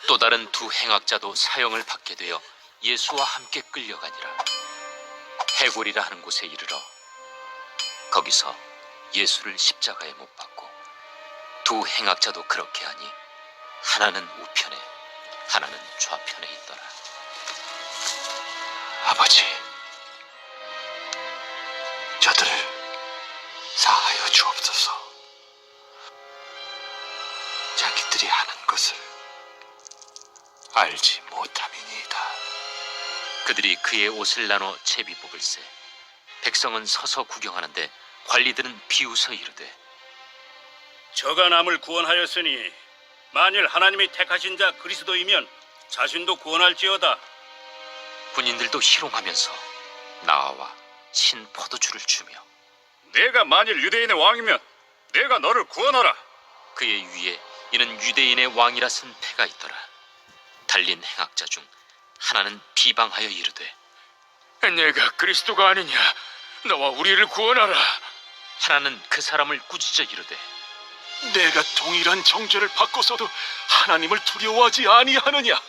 또 다른 두 행악자도 사형을 받게 되어 예수와 함께 끌려가니라. 해골이라 하는 곳에 이르러 거기서 예수를 십자가에 못 박고 두 행악자도 그렇게 하니 하나는 우편에 하나는 좌편에 있더라. 아버지, 저들을 사하여 주옵소서. 자기들이 하는 것을 알지 못함이니이다. 그들이 그의 옷을 나눠 채비 뽑을세 백성은 서서 구경하는데 관리들은 비웃어 이르되 저가 남을 구원하였으니 만일 하나님이 택하신 자 그리스도이면 자신도 구원할지어다. 군인들도 희롱하면서 나와 신 포도주를 주며 내가 만일 유대인의 왕이면 내가 너를 구원하라. 그의 위에 이는 유대인의 왕이라 쓴 패가 있더라. 달린 행악자 중 하나는 비방하여 이르되 내가 그리스도가 아니냐? 너와 우리를 구원하라. 하나는 그 사람을 꾸짖어 이르되 내가 동일한 정죄를 받고서도 하나님을 두려워하지 아니하느냐?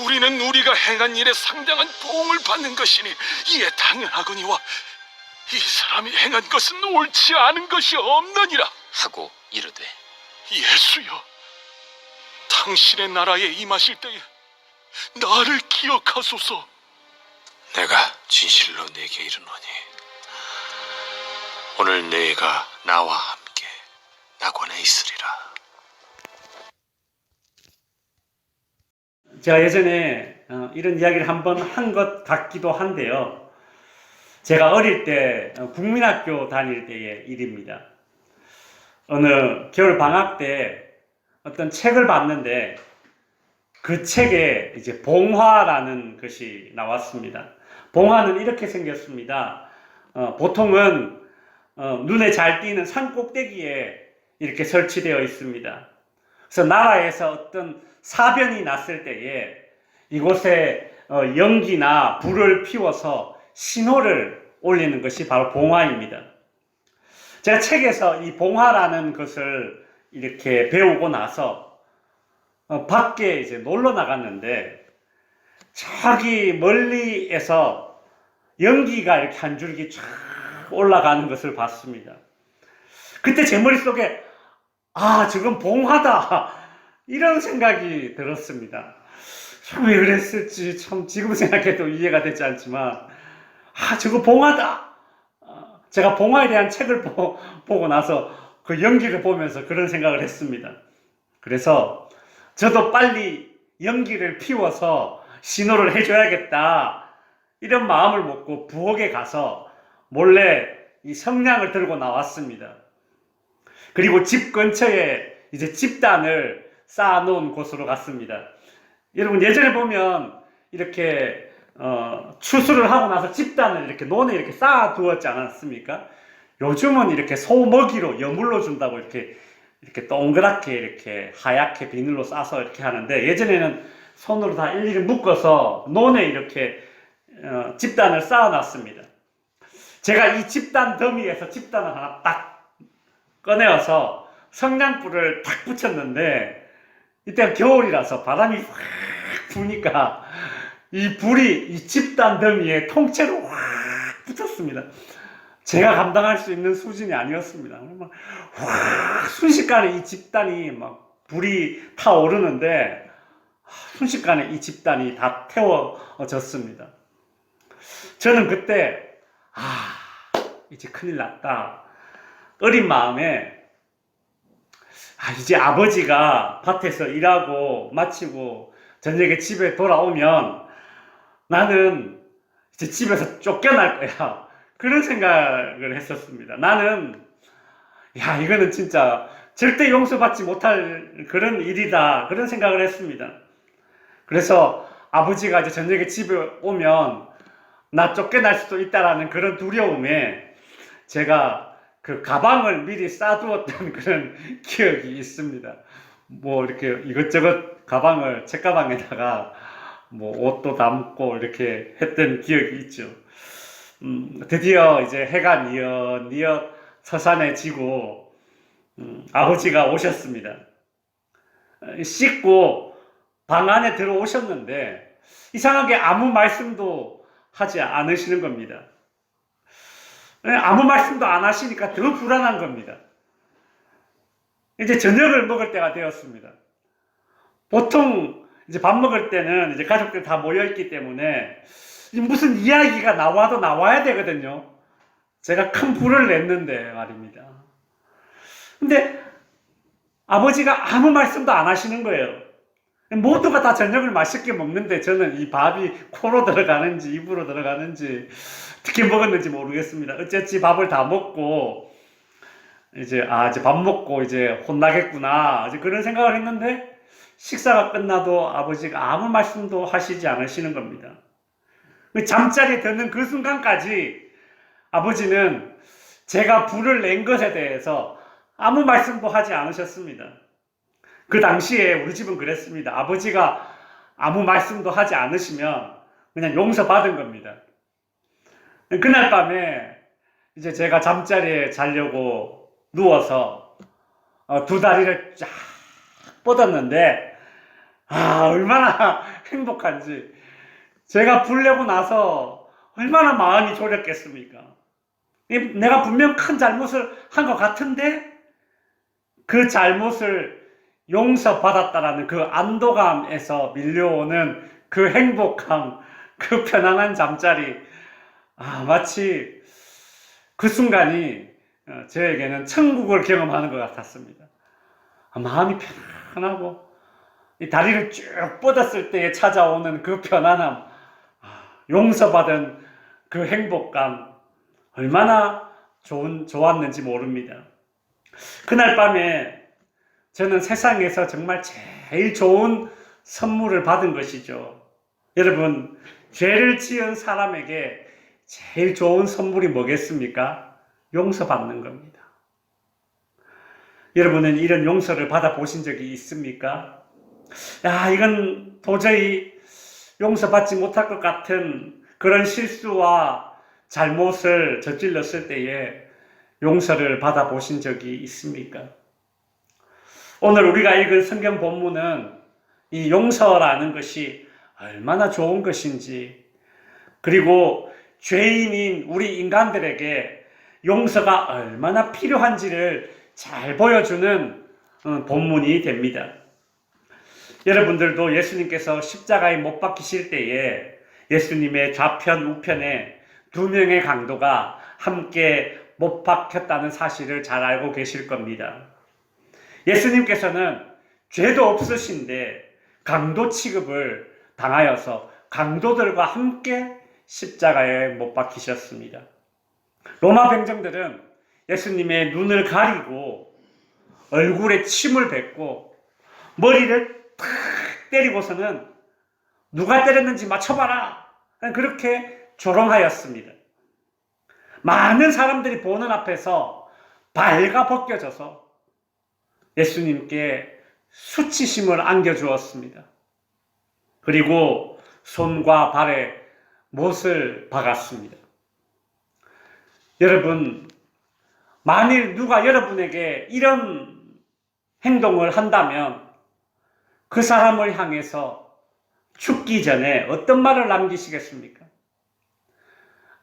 우리는 우리가 행한 일에 상당한 보응을 받는 것이니 이에 당연하거니와 이 사람이 행한 것은 옳지 않은 것이 없느니라. 하고 이르되 예수여, 당신의 나라에 임하실 때에 나를 기억하소서. 내가 진실로 네게 이르노니 오늘 네가 나와 함께 낙원에 있으리라. 제가 예전에 이런 이야기를 한번 한 것 같기도 한데요. 제가 어릴 때 국민학교 다닐 때의 일입니다. 어느 겨울 방학 때 어떤 책을 봤는데 그 책에 이제 봉화라는 것이 나왔습니다. 봉화는 이렇게 생겼습니다. 보통은 눈에 잘 띄는 산 꼭대기에 이렇게 설치되어 있습니다. 그래서 나라에서 어떤 사변이 났을 때에 이곳에 연기나 불을 피워서 신호를 올리는 것이 바로 봉화입니다. 제가 책에서 이 봉화라는 것을 이렇게 배우고 나서 밖에 이제 놀러 나갔는데 저기 멀리에서 연기가 이렇게 한 줄기 쫙 올라가는 것을 봤습니다. 그때 제 머릿속에 저건 봉화다 이런 생각이 들었습니다. 왜 그랬을지 참 지금 생각해도 이해가 되지 않지만 저거 봉화다. 제가 봉화에 대한 책을 보고 나서 그 연기를 보면서 그런 생각을 했습니다. 그래서 저도 빨리 연기를 피워서 신호를 해줘야겠다 이런 마음을 먹고 부엌에 가서 몰래 이 성냥을 들고 나왔습니다. 그리고 집 근처에 이제 집단을 쌓아놓은 곳으로 갔습니다. 여러분 예전에 보면 이렇게 추수를 하고 나서 집단을 이렇게 논에 이렇게 쌓아두었지 않았습니까? 요즘은 이렇게 소 먹이로 여물로 준다고 이렇게 동그랗게 이렇게 하얗게 비닐로 싸서 이렇게 하는데 예전에는 손으로 다 일일이 묶어서 논에 이렇게 집단을 쌓아놨습니다. 제가 이 집단 더미에서 집단을 하나 딱 꺼내어서 성냥불을 탁 붙였는데 이때가 겨울이라서 바람이 확 부니까 이 불이 이 집단 더미에 통째로 확 붙었습니다. 제가 감당할 수 있는 수준이 아니었습니다. 확 순식간에 이 집단이 막 불이 타오르는데 순식간에 이 집단이 다 태워졌습니다. 저는 그때 이제 큰일 났다. 어린 마음에 이제 아버지가 밭에서 일하고 마치고 저녁에 집에 돌아오면 나는 이제 집에서 쫓겨날 거야. 그런 생각을 했었습니다. 나는 이거는 진짜 절대 용서받지 못할 그런 일이다. 그런 생각을 했습니다. 그래서 아버지가 이제 저녁에 집에 오면 나 쫓겨날 수도 있다라는 그런 두려움에 제가 그 가방을 미리 싸두었던 그런 기억이 있습니다. 뭐 이렇게 이것저것 가방을 책가방에다가 뭐 옷도 담고 이렇게 했던 기억이 있죠. 드디어 이제 해가 뉘엿뉘엿 서산해지고 아버지가 오셨습니다. 씻고 방 안에 들어오셨는데 이상하게 아무 말씀도 하지 않으시는 겁니다. 아무 말씀도 안 하시니까 더 불안한 겁니다. 이제 저녁을 먹을 때가 되었습니다. 보통 이제 밥 먹을 때는 이제 가족들 다 모여있기 때문에 무슨 이야기가 나와도 나와야 되거든요. 제가 큰 불을 냈는데 말입니다. 근데 아버지가 아무 말씀도 안 하시는 거예요. 모두가 다 저녁을 맛있게 먹는데 저는 이 밥이 코로 들어가는지 입으로 들어가는지 어떻게 먹었는지 모르겠습니다. 어쨌지 밥을 다 먹고 이제 밥 먹고 이제 혼나겠구나 이제 그런 생각을 했는데 식사가 끝나도 아버지가 아무 말씀도 하시지 않으시는 겁니다. 잠자리에 드는 그 순간까지 아버지는 제가 불을 낸 것에 대해서 아무 말씀도 하지 않으셨습니다. 그 당시에 우리 집은 그랬습니다. 아버지가 아무 말씀도 하지 않으시면 그냥 용서받은 겁니다. 그날 밤에 이제 제가 잠자리에 자려고 누워서 두 다리를 쫙 뻗었는데 얼마나 행복한지 제가 불 내고 나서 얼마나 마음이 졸였겠습니까? 내가 분명 큰 잘못을 한 것 같은데 그 잘못을 용서받았다라는 그 안도감에서 밀려오는 그 행복함, 그 편안한 잠자리, 마치 그 순간이 저에게는 천국을 경험하는 것 같았습니다. 마음이 편안하고 이 다리를 쭉 뻗었을 때에 찾아오는 그 편안함, 용서받은 그 행복감, 얼마나 좋았는지 모릅니다. 그날 밤에 저는 세상에서 정말 제일 좋은 선물을 받은 것이죠. 여러분, 죄를 지은 사람에게 제일 좋은 선물이 뭐겠습니까? 용서받는 겁니다. 여러분은 이런 용서를 받아보신 적이 있습니까? 이건 도저히 용서받지 못할 것 같은 그런 실수와 잘못을 저질렀을 때에 용서를 받아보신 적이 있습니까? 오늘 우리가 읽은 성경 본문은 이 용서라는 것이 얼마나 좋은 것인지, 그리고 죄인인 우리 인간들에게 용서가 얼마나 필요한지를 잘 보여주는 본문이 됩니다. 여러분들도 예수님께서 십자가에 못 박히실 때에 예수님의 좌편 우편에 두 명의 강도가 함께 못 박혔다는 사실을 잘 알고 계실 겁니다. 예수님께서는 죄도 없으신데 강도 취급을 당하여서 강도들과 함께 십자가에 못 박히셨습니다. 로마 병정들은 예수님의 눈을 가리고 얼굴에 침을 뱉고 머리를 탁 때리고서는 누가 때렸는지 맞춰봐라, 그렇게 조롱하였습니다. 많은 사람들이 보는 앞에서 발가 벗겨져서 예수님께 수치심을 안겨주었습니다. 그리고 손과 발에 못을 박았습니다. 여러분, 만일 누가 여러분에게 이런 행동을 한다면 그 사람을 향해서 죽기 전에 어떤 말을 남기시겠습니까?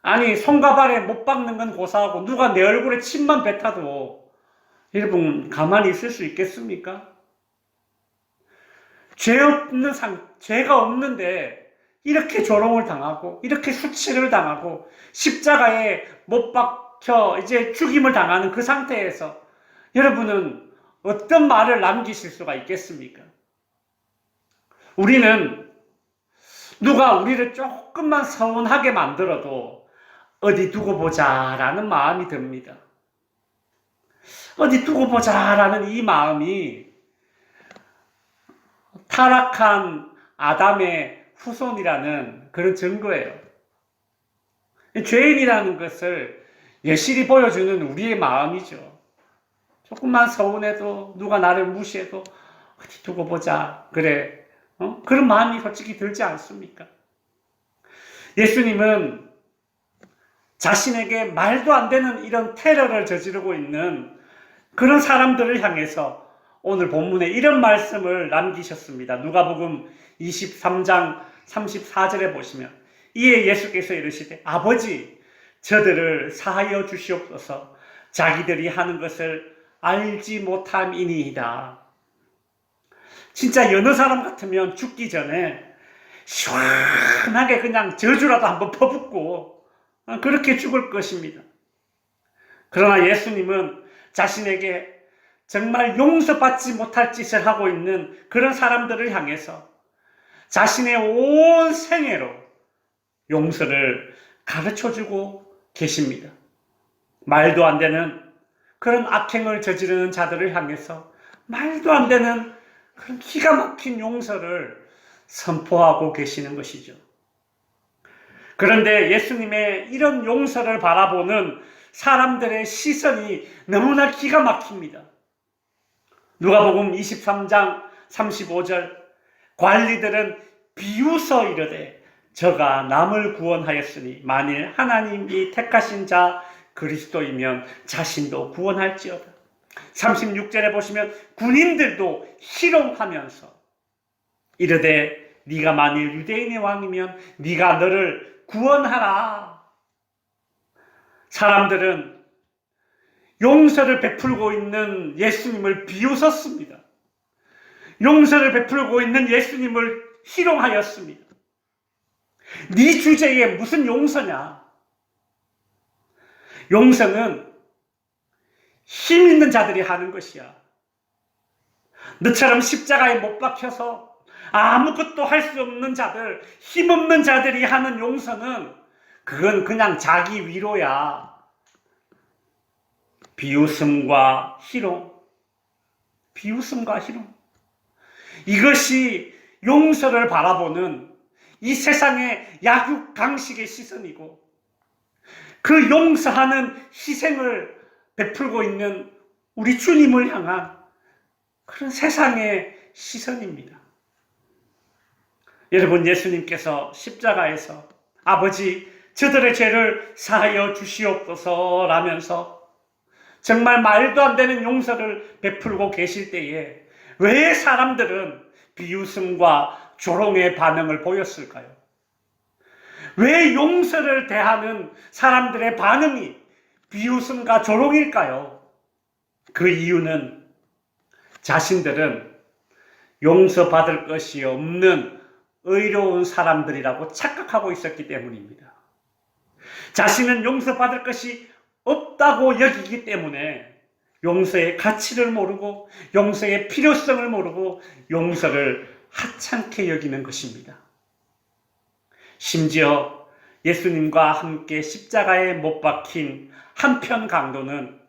아니, 손과 발에 못 박는 건 고사하고 누가 내 얼굴에 침만 뱉어도 여러분 가만히 있을 수 있겠습니까? 죄가 없는데 이렇게 조롱을 당하고 이렇게 수치를 당하고 십자가에 못 박혀 이제 죽임을 당하는 그 상태에서 여러분은 어떤 말을 남기실 수가 있겠습니까? 우리는 누가 우리를 조금만 서운하게 만들어도 어디 두고 보자라는 마음이 듭니다. 어디 두고 보자라는 이 마음이 타락한 아담의 후손이라는 그런 증거예요. 죄인이라는 것을 여실히 보여주는 우리의 마음이죠. 조금만 서운해도 누가 나를 무시해도 어디 두고 보자, 그래, 그런 마음이 솔직히 들지 않습니까? 예수님은 자신에게 말도 안 되는 이런 테러를 저지르고 있는 그런 사람들을 향해서 오늘 본문에 이런 말씀을 남기셨습니다. 누가복음 23장 34절에 보시면 이에 예수께서 이르시되 아버지 저들을 사하여 주시옵소서 자기들이 하는 것을 알지 못함이니이다. 진짜 여느 사람 같으면 죽기 전에 시원하게 그냥 저주라도 한번 퍼붓고 그렇게 죽을 것입니다. 그러나 예수님은 자신에게 정말 용서받지 못할 짓을 하고 있는 그런 사람들을 향해서 자신의 온 생애로 용서를 가르쳐주고 계십니다. 말도 안 되는 그런 악행을 저지르는 자들을 향해서 말도 안 되는 그런 기가 막힌 용서를 선포하고 계시는 것이죠. 그런데 예수님의 이런 용서를 바라보는 사람들의 시선이 너무나 기가 막힙니다. 누가복음 23장 35절 관리들은 비웃어 이르되 저가 남을 구원하였으니 만일 하나님이 택하신 자 그리스도이면 자신도 구원할지어다. 36절에 보시면 군인들도 희롱하면서 이르되 네가 만일 유대인의 왕이면 네가 너를 구원하라. 사람들은 용서를 베풀고 있는 예수님을 비웃었습니다. 용서를 베풀고 있는 예수님을 희롱하였습니다. 네 주제에 무슨 용서냐? 용서는 힘 있는 자들이 하는 것이야. 너처럼 십자가에 못 박혀서 아무것도 할 수 없는 자들, 힘없는 자들이 하는 용서는 그건 그냥 자기 위로야. 비웃음과 희롱. 비웃음과 희롱. 이것이 용서를 바라보는 이 세상의 약육강식의 시선이고 그 용서하는 희생을 베풀고 있는 우리 주님을 향한 그런 세상의 시선입니다. 여러분, 예수님께서 십자가에서 아버지 저들의 죄를 사하여 주시옵소서 라면서 정말 말도 안 되는 용서를 베풀고 계실 때에 왜 사람들은 비웃음과 조롱의 반응을 보였을까요? 왜 용서를 대하는 사람들의 반응이 비웃음과 조롱일까요? 그 이유는 자신들은 용서받을 것이 없는 의로운 사람들이라고 착각하고 있었기 때문입니다. 자신은 용서받을 것이 없다고 여기기 때문에 용서의 가치를 모르고 용서의 필요성을 모르고 용서를 하찮게 여기는 것입니다. 심지어 예수님과 함께 십자가에 못 박힌 한편 강도는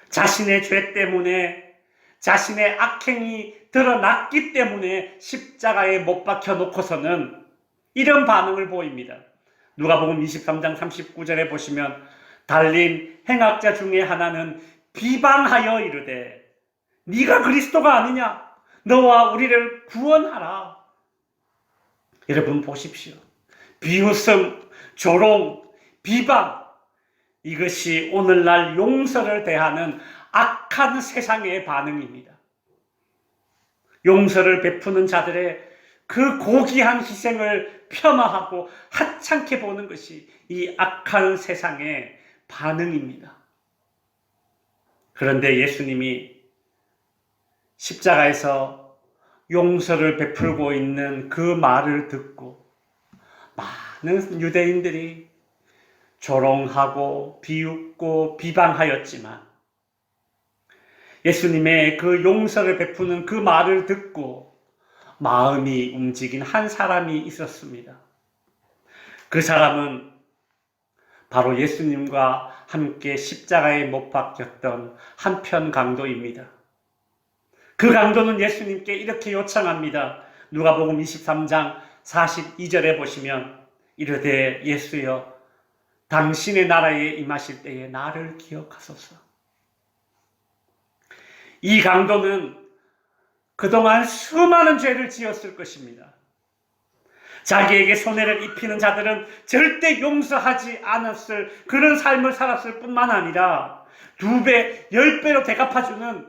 자신의 죄 때문에 자신의 악행이 드러났기 때문에 십자가에 못 박혀 놓고서는 이런 반응을 보입니다. 누가복음 23장 39절에 보시면 달린 행악자 중에 하나는 비방하여 이르되 네가 그리스도가 아니냐? 너와 우리를 구원하라. 여러분 보십시오. 비웃음, 조롱, 비방, 이것이 오늘날 용서를 대하는 악한 세상의 반응입니다. 용서를 베푸는 자들의 그 고귀한 희생을 폄하하고 하찮게 보는 것이 이 악한 세상의 반응입니다. 그런데 예수님이 십자가에서 용서를 베풀고 있는 그 말을 듣고 많은 유대인들이 조롱하고 비웃고 비방하였지만 예수님의 그 용서를 베푸는 그 말을 듣고 마음이 움직인 한 사람이 있었습니다. 그 사람은 바로 예수님과 함께 십자가에 못 박혔던 한편 강도입니다. 그 강도는 예수님께 이렇게 요청합니다. 누가복음 23장 42절에 보시면 이르되 예수여 당신의 나라에 임하실 때에 나를 기억하소서. 이 강도는 그동안 수많은 죄를 지었을 것입니다. 자기에게 손해를 입히는 자들은 절대 용서하지 않았을 그런 삶을 살았을 뿐만 아니라 2배, 10배로 대갚아주는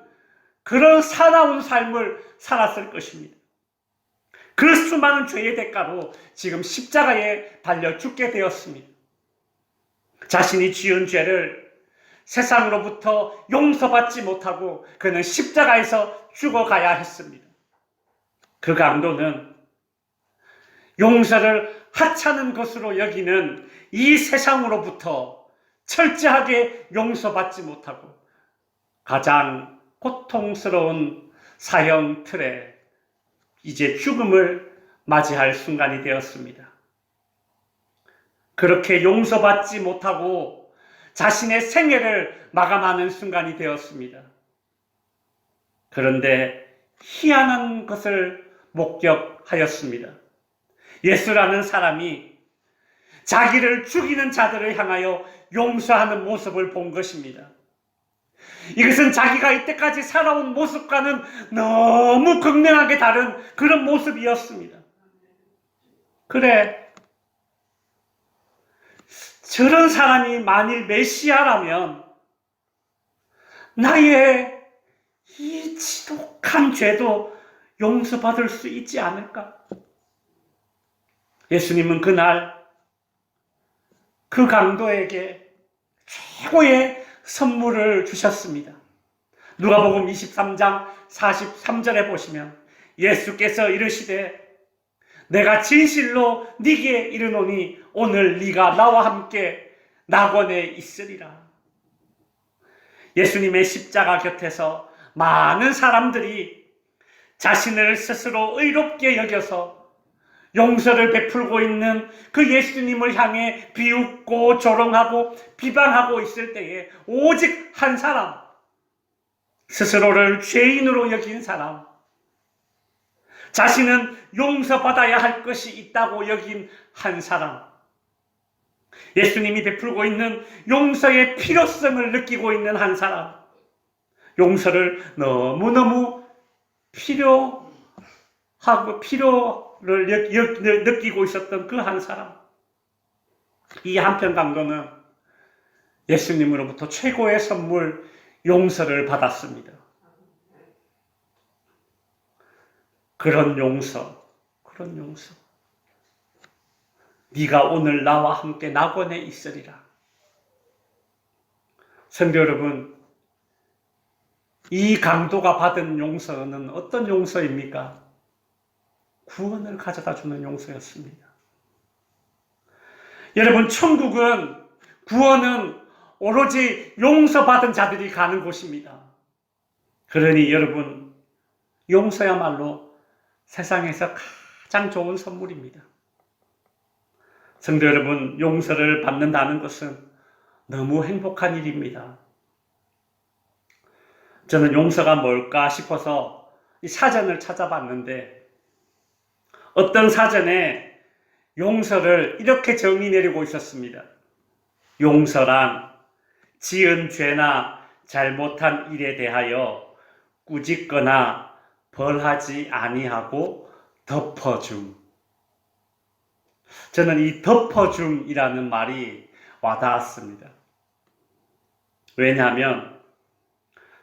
그런 사나운 삶을 살았을 것입니다. 그 수많은 죄의 대가로 지금 십자가에 달려 죽게 되었습니다. 자신이 지은 죄를 세상으로부터 용서받지 못하고 그는 십자가에서 죽어가야 했습니다. 그 강도는 용서를 하찮은 것으로 여기는 이 세상으로부터 철저하게 용서받지 못하고 가장 고통스러운 사형 틀에 이제 죽음을 맞이할 순간이 되었습니다. 그렇게 용서받지 못하고 자신의 생애를 마감하는 순간이 되었습니다. 그런데 희한한 것을 목격하였습니다. 예수라는 사람이 자기를 죽이는 자들을 향하여 용서하는 모습을 본 것입니다. 이것은 자기가 이때까지 살아온 모습과는 너무 극명하게 다른 그런 모습이었습니다. 그래, 저런 사람이 만일 메시아라면 나의 이 지독한 죄도 용서받을 수 있지 않을까? 예수님은 그날 그 강도에게 최고의 선물을 주셨습니다. 누가복음 23장 43절에 보시면 예수께서 이르시되 내가 진실로 네게 이르노니 오늘 네가 나와 함께 낙원에 있으리라. 예수님의 십자가 곁에서 많은 사람들이 자신을 스스로 의롭게 여겨서 용서를 베풀고 있는 그 예수님을 향해 비웃고 조롱하고 비방하고 있을 때에 오직 한 사람, 스스로를 죄인으로 여긴 사람, 자신은 용서받아야 할 것이 있다고 여긴 한 사람, 예수님이 베풀고 있는 용서의 필요성을 느끼고 있는 한 사람, 용서를 너무너무 필요를 느끼고 있었던 그 한 사람. 이 한편 강도는 예수님으로부터 최고의 선물 용서를 받았습니다. 그런 용서. 네가 오늘 나와 함께 낙원에 있으리라. 성도 여러분, 이 강도가 받은 용서는 어떤 용서입니까? 구원을 가져다 주는 용서였습니다. 여러분, 천국은, 구원은 오로지 용서받은 자들이 가는 곳입니다. 그러니 여러분, 용서야말로 세상에서 가장 좋은 선물입니다. 성도 여러분, 용서를 받는다는 것은 너무 행복한 일입니다. 저는 용서가 뭘까 싶어서 이 사전을 찾아봤는데 어떤 사전에 용서를 이렇게 정의 내리고 있었습니다. 용서란 지은 죄나 잘못한 일에 대하여 꾸짖거나 벌하지 아니하고 덮어줌. 저는 이 덮어줌이라는 말이 와닿았습니다. 왜냐하면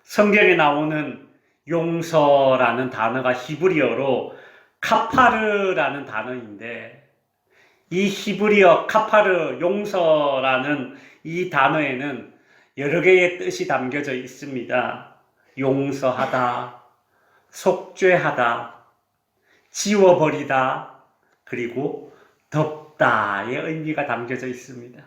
성경에 나오는 용서라는 단어가 히브리어로 카파르라는 단어인데, 이 히브리어 카파르, 용서라는 이 단어에는 여러 개의 뜻이 담겨져 있습니다. 용서하다, 속죄하다, 지워버리다, 그리고 덮다의 의미가 담겨져 있습니다.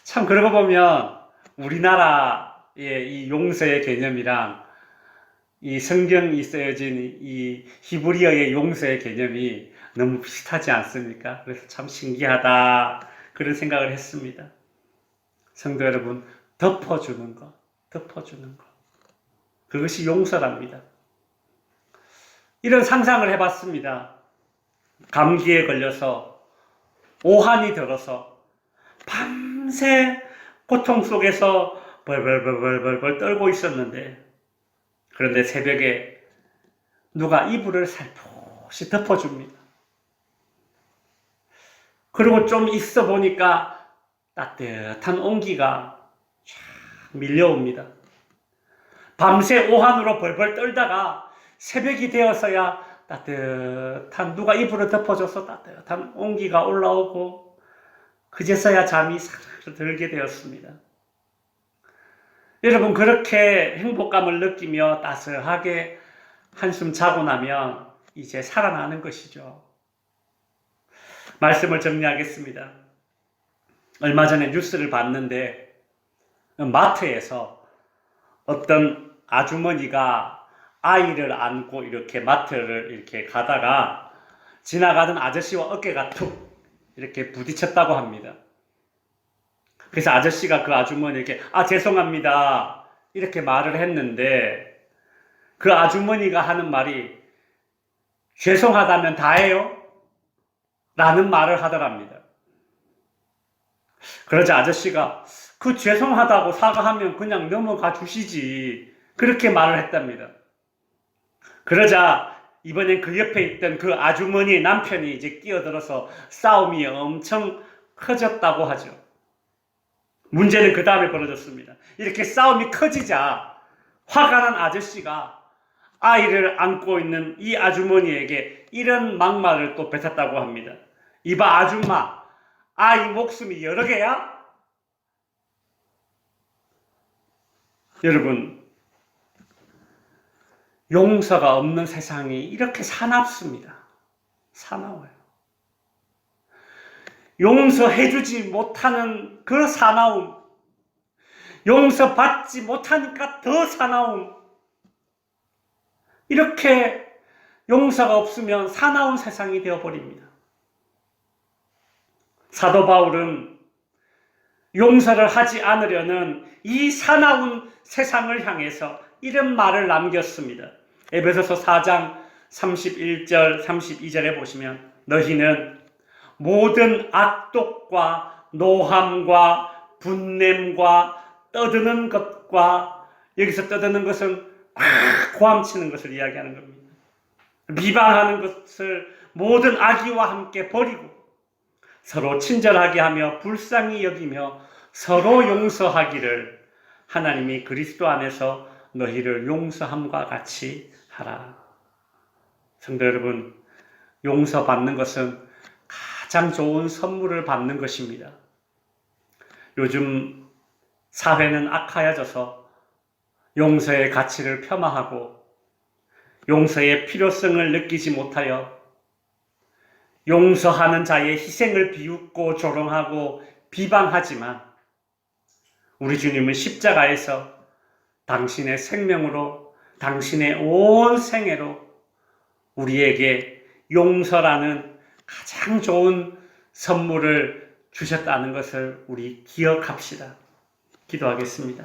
참 그러고 보면 우리나라의 이 용서의 개념이랑 이 성경이 쓰여진 이 히브리어의 용서의 개념이 너무 비슷하지 않습니까? 그래서 참 신기하다, 그런 생각을 했습니다. 성도 여러분, 덮어주는 것. 그것이 용서랍니다. 이런 상상을 해봤습니다. 감기에 걸려서 오한이 들어서 밤새 고통 속에서 벌벌 떨고 있었는데, 그런데 새벽에 누가 이불을 살포시 덮어줍니다. 그리고 좀 있어 보니까 따뜻한 온기가 쫙 밀려옵니다. 밤새 오한으로 벌벌 떨다가 새벽이 되어서야 따뜻한, 누가 이불을 덮어줘서 따뜻한 온기가 올라오고 그제서야 잠이 사르르 들게 되었습니다. 여러분, 그렇게 행복감을 느끼며 따스하게 한숨 자고 나면 이제 살아나는 것이죠. 말씀을 정리하겠습니다. 얼마 전에 뉴스를 봤는데 마트에서 어떤 아주머니가 아이를 안고 이렇게 마트를 이렇게 가다가 지나가던 아저씨와 어깨가 툭 이렇게 부딪혔다고 합니다. 그래서 아저씨가 그 아주머니에게 죄송합니다 이렇게 말을 했는데, 그 아주머니가 하는 말이 죄송하다면 다해요? 라는 말을 하더랍니다. 그러자 아저씨가 그 죄송하다고 사과하면 그냥 넘어가 주시지, 그렇게 말을 했답니다. 그러자 이번엔 그 옆에 있던 그 아주머니의 남편이 이제 끼어들어서 싸움이 엄청 커졌다고 하죠. 문제는 그 다음에 벌어졌습니다. 이렇게 싸움이 커지자 화가 난 아저씨가 아이를 안고 있는 이 아주머니에게 이런 막말을 또 뱉었다고 합니다. 이봐 아줌마, 아이 목숨이 여러 개야? 여러분, 용서가 없는 세상이 이렇게 사납습니다. 사나워요. 용서해주지 못하는 그 사나움, 용서받지 못하니까 더 사나움, 이렇게 용서가 없으면 사나운 세상이 되어버립니다. 사도 바울은 용서를 하지 않으려는 이 사나운 세상을 향해서 이런 말을 남겼습니다. 에베소서 4장 31절 32절에 보시면 너희는 모든 악독과 노함과 분냄과 떠드는 것과, 여기서 떠드는 것은 고함치는 것을 이야기하는 겁니다. 비방하는 것을 모든 악의와 함께 버리고 서로 친절하게 하며 불쌍히 여기며 서로 용서하기를 하나님이 그리스도 안에서 너희를 용서함과 같이 하라. 성도 여러분, 용서받는 것은 가장 좋은 선물을 받는 것입니다. 요즘 사회는 악하여져서 용서의 가치를 폄하하고 용서의 필요성을 느끼지 못하여 용서하는 자의 희생을 비웃고 조롱하고 비방하지만, 우리 주님은 십자가에서 당신의 생명으로, 당신의 온 생애로 우리에게 용서라는 가장 좋은 선물을 주셨다는 것을 우리 기억합시다. 기도하겠습니다.